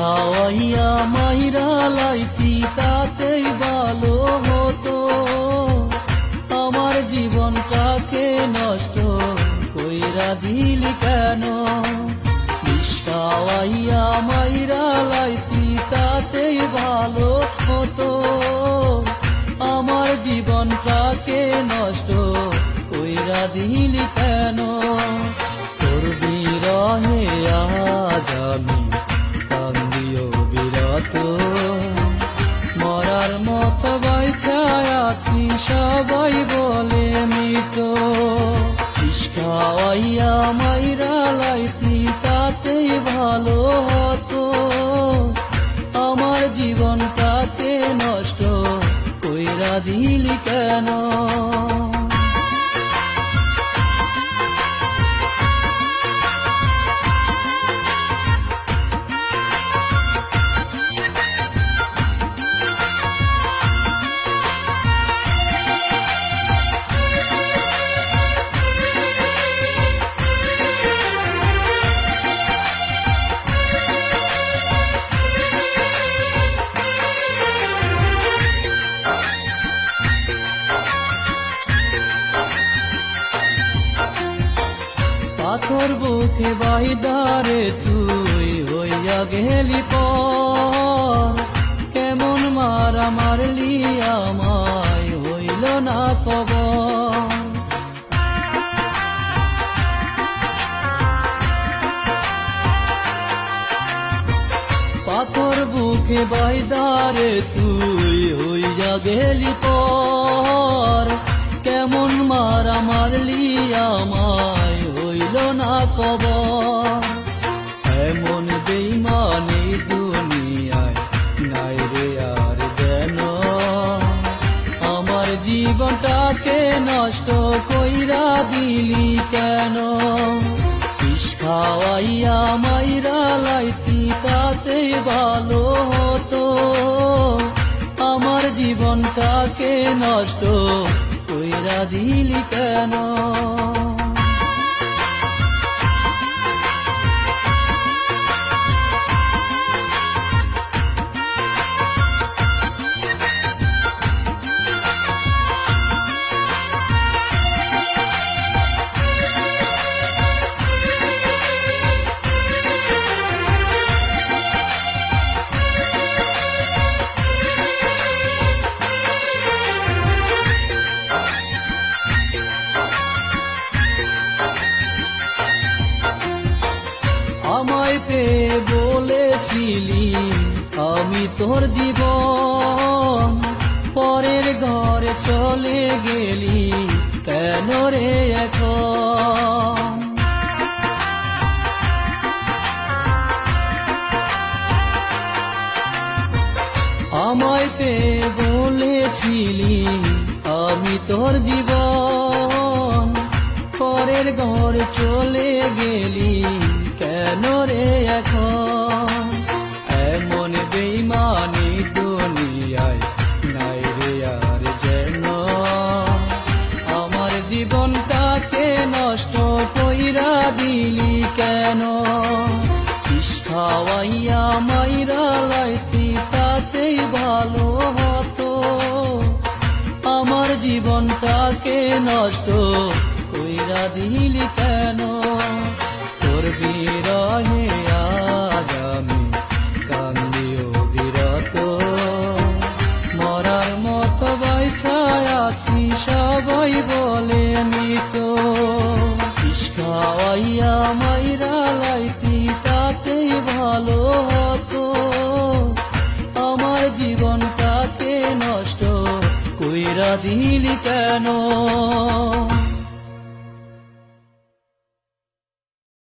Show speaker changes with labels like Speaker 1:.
Speaker 1: খাওয়াইয়া মাইরা লাইতি তাতেই ভালো হতো। আমার জীবনটাকে নষ্ট কইরা দিলি কেন? বিষ খাওয়াইয়া মাইরা লাইতি তাতেই ভালো হতো। আমার জীবনটাকে নষ্ট কইরা দিলি কেন? তোর বিরহে আজ আমি কান্দিও বিরত, মরার মতো বাইচায় আছি সবাই বলে মৃত। বিষ খাওয়াইয়া মাইরা লাইতি তাতেই ভালো হতো। আমার জীবনটাকে নষ্ট কইরা দিলি কেন? পাথর বুকে বাইদারে তুই হইয়া গেলি পর, কেমন মারা মারলি আমায় হইল না কবর। পাথর বুকে বাইদারে তুই হইয়া গেলি পর, কেমন মারা মারলি আমায় হইল না কবর। এমন বেঈমানি দুনিয়ায় নাই রে আর যেন, আমার জীবনটাকে নষ্ট কইরা দিলি কেন? বিষ খাওয়াইয়া মাইরা লাইতি তাতেই ভালো হতো। আমার জীবনটাকে নষ্ট কইরা দিলি কেন? আমায় পেয়ে বলেছিলি আমি তোর জীবন, পরের ঘরে চলে গেলি কেন রে এখন? আমায় পেয়ে বলেছিলি আমি তোর জীবন, পরের ঘরে চলে গেলি কেন রে এখন? এমন বেঈমানি দুনিয়ায় নাই রে আর যেন, আমার জীবনটাকে নষ্ট কইরা দিলি কেন? বিষ খাওয়াইয়া মাইরা লাইতি তাতেই ভালো হতো। আমার জীবনটাকে নষ্ট কইরা দিলি কেন? তোর বিরহে আজ আমি কান্দিও বিরত, মরার মতো বাইচায় আছি সবাই বলে মৃত। বিষ খাওয়াইয়া মাইরা লাইতি তাতেই ভালো হতো। আমার জীবনটাকে নষ্ট কইরা দিলি কেন?